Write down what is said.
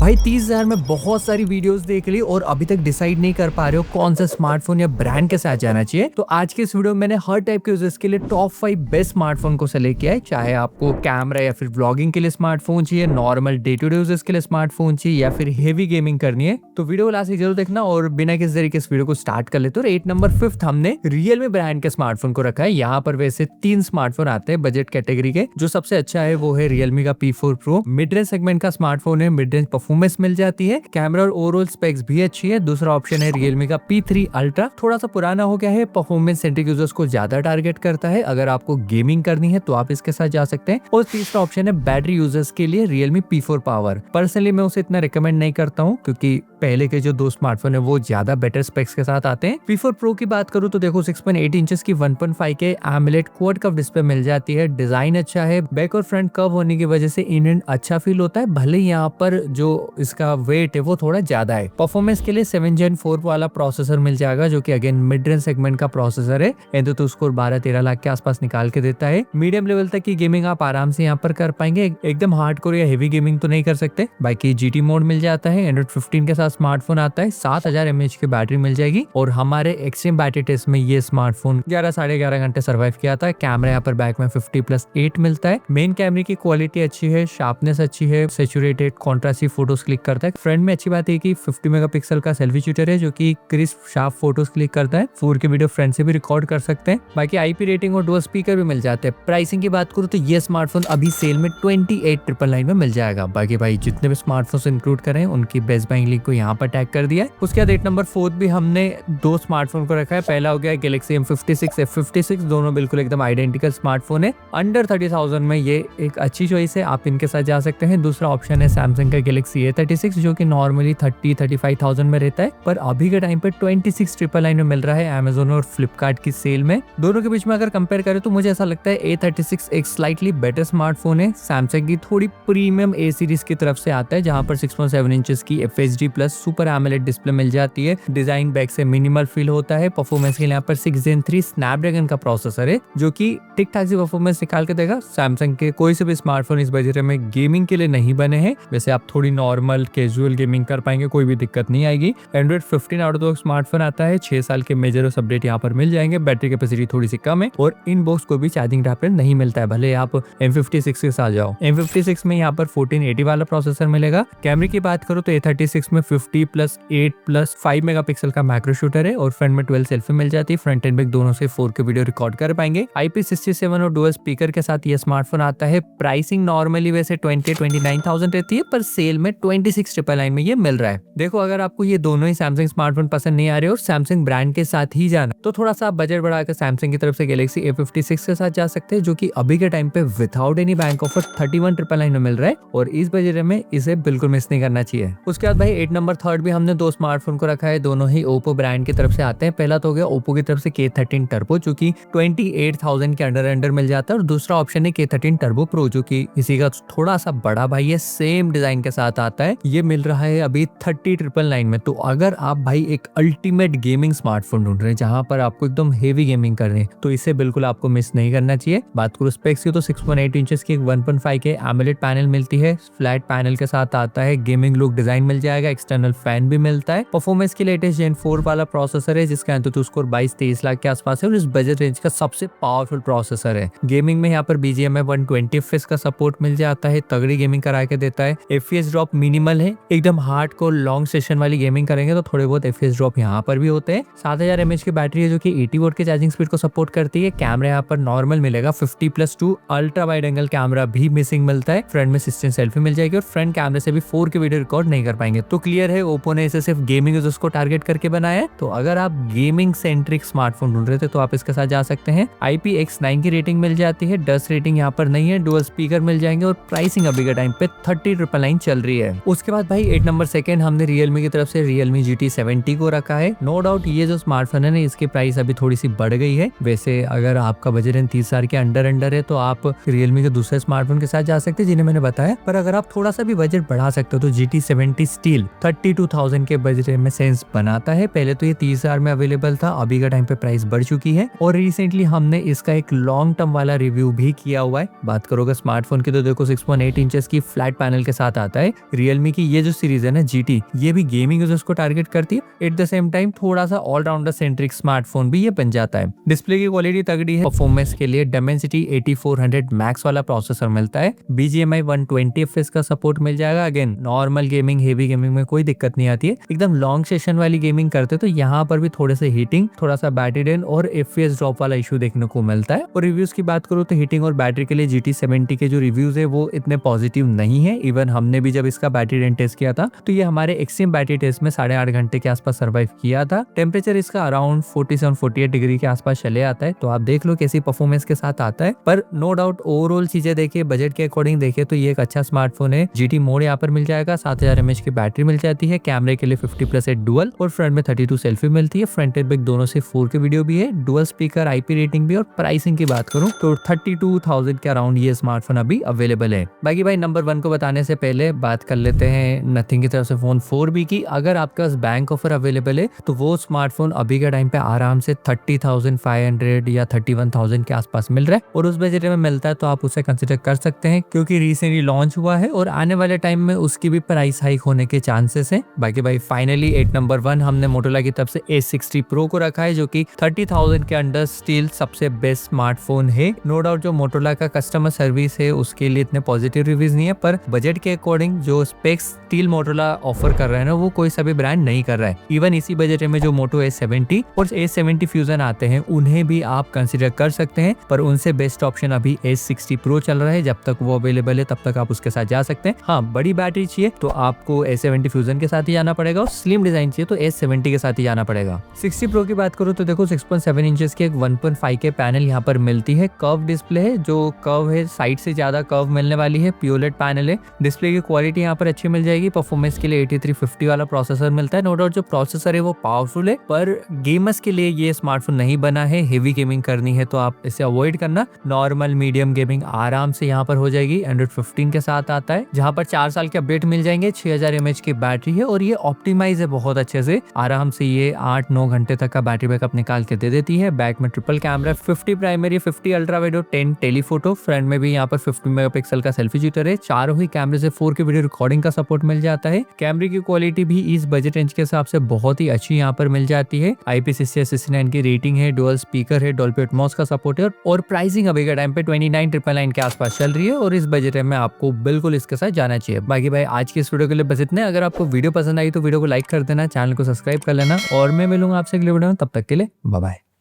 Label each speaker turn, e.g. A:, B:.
A: भाई 30,000 में बहुत सारी वीडियोस देख ली और अभी तक डिसाइड नहीं कर पा रहे हो कौन सा स्मार्टफोन या ब्रांड के साथ जाना चाहिए। तो आज के इस वीडियो में मैंने हर टाइप के यूजर्स के लिए टॉप 5 बेस्ट स्मार्टफोन को सेलेक्ट किया है। चाहे आपको कैमरा या फिर व्लॉगिंग के लिए स्मार्टफोन चाहिए, normal day to day users के लिए स्मार्टफोन चाहिए या फिर हेवी गेमिंग करनी है, तो वीडियो लास्ट जरूर देखना। और बिना किसी तरीके इस वीडियो को स्टार्ट कर लेते। 8 नंबर 5 हमने रियलमी ब्रांड के स्मार्टफोन को रखा है। यहाँ पर वैसे 3 स्मार्टफोन आते हैं बजट कैटेगरी के। जो सबसे अच्छा है वो है रियलमी का P4 Pro। Mid range segment का स्मार्टफोन है, मिड रेंज परफॉर्मेंस मिल जाती है, कैमरा और ओवरऑल स्पेक्स भी अच्छी है। दूसरा ऑप्शन है रियलमी का P3 Ultra, थोड़ा सा पुराना हो गया है, परफॉर्मेंस सेंट्रिक यूजर्स को ज्यादा टारगेट करता है। अगर आपको गेमिंग करनी है तो आप इसके साथ जा सकते हैं। और तीसरा ऑप्शन है बैटरी यूजर्स के लिए रियलमी P4 Power। पर्सनली मैं उसे इतना रिकमेंड नहीं करता हूँ क्योंकि पहले के जो 2 स्मार्टफोन है वो ज्यादा बेटर स्पेक्स के साथ आते हैं। P4 Pro की बात करूँ तो देखो 6.8 इंचेस की 1.5 के AMOLED क्वाड कर्व डिस्प्ले मिल जाती है। डिजाइन अच्छा है, बैक और फ्रंट कर्व होने की वजह से इन एंड अच्छा फील होता है। भले यहाँ पर जो इसका वेट है वो थोड़ा ज्यादा है। परफॉर्मेंस के लिए 7 Gen 4 वाला प्रोसेसर मिल जाएगा जो कि अगेन मिड रेंज सेगमेंट का प्रोसेसर है। तो स्कोर 12-13 लाख के आसपास निकाल के देता है। मीडियम लेवल तक की गेमिंग आप आराम से यहाँ पर कर पाएंगे। एकदम हार्डकोर या हेवी गेमिंग तो नहीं कर सकते। बाकी GT मोड मिल जाता है। Android 15 के साथ स्मार्टफोन आता है। 7000 mAh की बैटरी मिल जाएगी। और हमारे एक्सट्रीम बैटरी टेस्ट में ये स्मार्टफोन 11-11.5 घंटे सर्वाइव किया था। कैमरा यहाँ पर बैक में 50+8 मिलता है। मेन कैमरे की क्वालिटी अच्छी है, शार्पनेस अच्छी है, सैचुरेटेड कॉन्ट्रास्टी फोटोज क्लिक करता है। फ्रंट में अच्छी बात है कि 50 मेगापिक्सल का सेल्फी शूटर है जो कि क्रिस्प शार्प फोटोज क्लिक करता है। 4K वीडियो फ्रंट से भी रिकॉर्ड कर सकते हैं। बाकी IP रेटिंग और डुअल स्पीकर भी मिल जाते हैं। प्राइसिंग की बात करूँ तो ये स्मार्टफोन अभी सेल में 28,999 में मिल जाएगा। बाकी भाई जितने भी स्मार्टफोन इंक्लूड करें उनकी बेस्ट बाइंग लिंक को यहाँ पर टैग कर दिया है। उसके बाद 8 नंबर 4 भी हमने 2 स्मार्टफोन को रखा है। पहला हो गया Galaxy M56 F56, दोनों बिल्कुल एकदम आइडेंटिकल स्मार्टफोन है। अंडर 30,000 में ये एक अच्छी चॉइस है, आप इनके साथ जा सकते हैं। दूसरा ऑप्शन है सैमसंग का Galaxy A36 जो कि नॉर्मली 30-35,000 में रहता है, पर अभी के टाइम पे 26,999 में मिल रहा है Amazon और Flipkart की सेल में। दोनों के बीच में अगर कंपेयर करें तो मुझे ऐसा लगता है A36 एक स्लाइटली बेटर स्मार्टफोन है। सैमसंग की थोड़ी प्रीमियम A सीरीज की तरफ से आता है जहां पर 6.7 इंचेस की FHD plus super AMOLED display मिल जाती है। डिजाइन बैक से मिनिमल फील होता है। परफॉर्मेंस के लिए यहाँ पर 6 Gen 3 स्नैपड्रैगन का प्रोसेसर है जो कि ठीक ठाक सी परफॉर्मेंस निकाल के देगा। सैमसंग के कोई से भी स्मार्टफोन इस बजट में गेमिंग के लिए नहीं बने हैं। वैसे आप थोड़ी नॉर्मल कैजुअल गेमिंग कर पाएंगे, कोई भी दिक्कत नहीं आएगी। Android 15 out of box smartphone आता है। 6 साल के मेजर अपडेट यहाँ पर मिल जाएंगे। बैटरी कैपेसिटी थोड़ी सी कम है और इन बॉक्स को भी चार्जिंग अडेप्टर नहीं मिलता है, भले आप M56 के साथ जाओ। M56 में यहाँ पर 1480 वाला प्रोसेसर मिलेगा। कैमरे की बात करो तो A36 में 50+8+5 मेगापिक्सल का मैक्रो शूटर है और फ्रंट में 12 सेल्फी मिल जाती है। फ्रंट एंड बैक दोनों से 4K वीडियो रिकॉर्ड कर पाएंगे। IP67 और डुअल स्पीकर के साथ ये स्मार्टफोन आता है। प्राइसिंग नॉर्मली वैसे 29,000 रहती है, पर सेल में 26,999 में ये मिल रहा है। देखो अगर आपको ये दोनों ही सैमसंग स्मार्टफोन पसंद नहीं आ रहे और सैमसंग ब्रांड के साथ ही जाना तो थोड़ा सा बजट बढ़ाकर सैमसंग की तरफ से Galaxy A56 के साथ जा सकते हैं जो कि अभी के टाइम पे विदाउट एनी बैंक ऑफर 31,999 में मिल रहा है और इस बजट में इसे बिल्कुल मिस नहीं करना चाहिए। उसके बाद भाई 8 नंबर 3 भी हमने 2 स्मार्टफोन को रखा है। दोनों ही Oppo ब्रांड की तरफ से आते हैं। पहला तो हो गया Oppo की तरफ से K13 Turbo जो कि 28,000 के अंडर मिल जाता है और दूसरा ऑप्शन है K13 Turbo Pro जो कि इसी का थोड़ा सा बड़ा भाई है, सेम डिजाइन के साथ आता है। ये मिल रहा है अभी 30,999 में। तो अगर आप भाई एक अल्टीमेट गेमिंग स्मार्टफोन ढूंढ रहे हैं जहां पर आपको एकदम हेवी गेमिंग कर रहे हैं तो इसे बिल्कुल आपको मिस नहीं करना चाहिए। बात करूं स्पेक्स की तो 6.8 इंचेस की 1.5 के AMOLED पैनल मिलती है। फ्लैट पैनल के साथ आता है। गेमिंग लुक डिजाइन मिल जाएगा। एक्सटर्नल फैन भी मिलता है। परफॉर्मेंस के लेटेस्ट Gen 4 वाला प्रोसेसर है जिसका AnTuTu स्कोर 22-23 लाख के आसपास है और इस बजट रेंज का सबसे पावरफुल प्रोसेसर है। गेमिंग में यहाँ पर BGMI 120 FPS का सपोर्ट मिल जाता है। तगड़ी गेमिंग करा के देता है। FPS ड्रॉप मिनिमल है। एकदम हार्ड को लॉन्ग सेशन वाली गेमिंग करेंगे तो थोड़े बहुत FPS ड्रॉप यहाँ पर भी होते हैं। 7000 mAh की बैटरी है जो कि 80 वोल्ट के चार्जिंग स्पीड को सपोर्ट करती है। कैमरा यहाँ पर नॉर्मल मिलेगा। 50+2 अल्ट्रा वाइड एंगल कैमरा भी मिसिंग मिलता है। फ्रंट में 16 सेल्फी मिल जाएगी और फ्रंट कैमरे से भी 4K वीडियो रिकॉर्ड नहीं कर पाएंगे। तो क्लियर है ओप्पो ने इसे सिर्फ गेमिंग यूजर्स को टारगेट करके बनाया है। तो अगर आप गेमिंग सेंट्रिक स्मार्टफोन ढूंढ रहे थे तो आप इसके साथ जा सकते हैं। IPX9 की रेटिंग मिल जाती है। डस्ट रेटिंग यहाँ पर नहीं है। डुअल स्पीकर मिल जाएंगे और प्राइसिंग अभी के टाइम पे 30,999 चल रही है। उसके बाद भाई 8 नंबर 2 हमने रियलमी की तरफ से Realme GT 70 को रखा है। नो डाउट ये जो स्मार्टफोन है ना इसकी प्राइस अभी थोड़ी सी बढ़ गई है। वैसे अगर आपका बजट 30,000 के अंडर है तो आप रियलमी के दूसरे स्मार्टफोन के साथ जा सकते हैं जिन्हें मैंने बताया। पर अगर आप थोड़ा सा भी बजट बढ़ा सकते हो तो GT 70 स्टील 32,000 के बजट में सेंस बनाता है। पहले तो ये 30,000 में अवेलेबल था, अभी के टाइम पे प्राइस बढ़ चुकी है और रिसेंटली हमने इसका एक लॉन्ग टर्म वाला रिव्यू भी किया हुआ है। बात करोगे स्मार्टफोन की तो देखो 6.8 इंचेस की फ्लैट पैनल के साथ आता है। रियलमी की ये जो सीरीज है ना GT, ये भी गेमिंग यूजर्स को टारगेट करती है। एट द सेम टाइम थोड़ा सा ऑलराउंडर सेंट्रिक स्मार्टफोन भी ये बन जाता है। डिस्प्ले की क्वालिटी तगड़ी है। परफॉर्मेंस के लिए Dimensity 8400 मैक्स वाला प्रोसेसर मिलता है। BGMI 120 FPS का सपोर्ट मिल जाएगा। Again normal gaming, heavy gaming में कोई दिक्कत नहीं आती है। एकदम लॉन्ग सेशन वाली गेमिंग करते तो यहाँ पर भी थोड़े से हीटिंग, थोड़ा सा बैटरी ड्रेन और FPS ड्रॉप वाला इशू देखने को मिलता है। और रिव्यूज की बात करूँ तो हीटिंग और बैटरी के लिए GT70 के जो रिव्यूज है वो इतने पॉजिटिव नहीं है। इवन हमने भी जब इसका बैटरी ड्रेन टेस्ट किया था तो ये हमारे एक्सट्रीम बैटरी टेस्ट में 8.5 घंटे के आसपास सर्वाइव किया था। टेम्परेचर इसका अराउंड 47-48 डिग्री के आसपास चले आता है, तो आप देख लो कैसी परफॉर्मेंस के साथ आता है। पर नो डाउट ओवरऑल चीजें देखिए, बजट के अकॉर्डिंग देखिए तो ये एक अच्छा स्मार्टफोन है। GT मोड यहाँ पर मिल जाएगा, 7000 mAh की बैटरी मिल जाती है। कैमरे के लिए 50+8 डुअल और फ्रंट में 32 सेल्फी मिलती है। फ्रंट एंड बैक दोनों से 4K वीडियो भी है, डुअल स्पीकर, IP रेटिंग भी। और प्राइसिंग की बात करूं तो 32,000 के अराउंड ये स्मार्टफोन अभी अवेलेबल है। बाकी भाई नंबर 1 को बताने से पहले बात कर लेते हैं नथिंग की तरफ से फोन 4B की। अगर आपके पास बैंक ऑफर अवेलेबल है तो वो स्मार्टफोन अभी के टाइम पे आराम से 30,500 या 31,000 के आसपास मिल रहा है और उस बजट में मिलता है तो आप उसे कंसिडर कर सकते हैं, क्योंकि रिसेंटली लॉन्च हुआ है और आने वाले टाइम में उसकी भी प्राइस हाइक होने के चांसेस है। बाकी भाई फाइनली एट नंबर 1 हमने मोटोरोला की तरफ से A60 Pro को रखा है, जो कि 30,000 के अंडर स्टिल सबसे बेस्ट स्मार्टफोन है। नो डाउट जो मोटोरोला का कस्टमर सर्विस है उसके लिए इतने पॉजिटिव रिव्यूज नहीं है, पर बजट के अकॉर्डिंग जो स्पेक्स स्टिल मोटोरोला ऑफर कर रहा है ना वो कोई सभी ब्रांड नहीं कर रहा है। इवन इसी बजट में जो मोटो A70 और A70 फ्यूजन आते हैं उन्हें भी आप कंसिडर कर सकते हैं, पर उनसे बेस्ट ऑप्शन अभी A60 Pro चल रहा है। जब तक वो अवेलेबल है तब तक आप उसके साथ जा सकते हैं। हाँ, बड़ी बैटरी चाहिए तो आपको A70 फ्यूजन के साथ ही जाना पड़ेगा और स्लिम डिजाइन चाहिए तो A70 के साथ ही जाना पड़ेगा। 60 Pro की बात करूँ तो देखो 6.7 इंचेस की एक 1.5K पैनल यहाँ पर मिलती है। कर्व डिस्प्ले है, जो कर्व है साइड से ज्यादा कर्व मिलने वाली है। प्योलेट पैनल है। डिस्प्ले की क्वालिटी यहाँ पर अच्छी मिल जाएगी। परफॉर्मेंस के लिए 8350 वाला प्रोसेसर मिलता है। नो डाउट जो प्रोसेसर है वो पावरफुल है, पर गेमर्स के लिए ये स्मार्टफोन नहीं बना है। हेवी गेमिंग करनी है तो आप इसे अवॉइड करना। नॉर्मल मीडियम गेमिंग आराम से यहाँ पर हो जाएगी। एंड्रॉइड 15 के साथ आता है, जहाँ पर 4 साल के अपडेट मिल जाएंगे। 6000 mAh की बैटरी है और ये ऑप्टिमाइज है बहुत अच्छे से। आराम से ये 8-9 घंटे तक का बैटरी बैकअप निकाल के दे देती है। बैक में triple camera, 50 primary, 50 ultra wide और 10 टेलीफोटो। फ्रंट में भी यहाँ पर 50 मेगापिक्सल का सेल्फी शूटर है। चारों ही कैमरे से 4K वीडियो रिकॉर्डिंग का सपोर्ट मिल जाता है। कैमरे की क्वालिटी भी इस बजट रेंज के हिसाब से बहुत ही अच्छी यहाँ पर मिल जाती है। IP68 की रेटिंग है, डुअल स्पीकर है, डॉल्बी एटमॉस का सपोर्ट है और प्राइसिंग अभी के टाइम पे 29,999 के आसपास चल रही है और इस बजट में आपको बिल्कुल इसके साथ जाना चाहिए। बाकी भाई आज की इस वीडियो के लिए बस इतने। अगर आपको वीडियो पसंद आई तो वीडियो को लाइक कर देना, चैनल को सब्सक्राइब कर लेना और मैं मिलूंगा आपसे अगले वीडियो में। तब तक के लिए बाय बाय।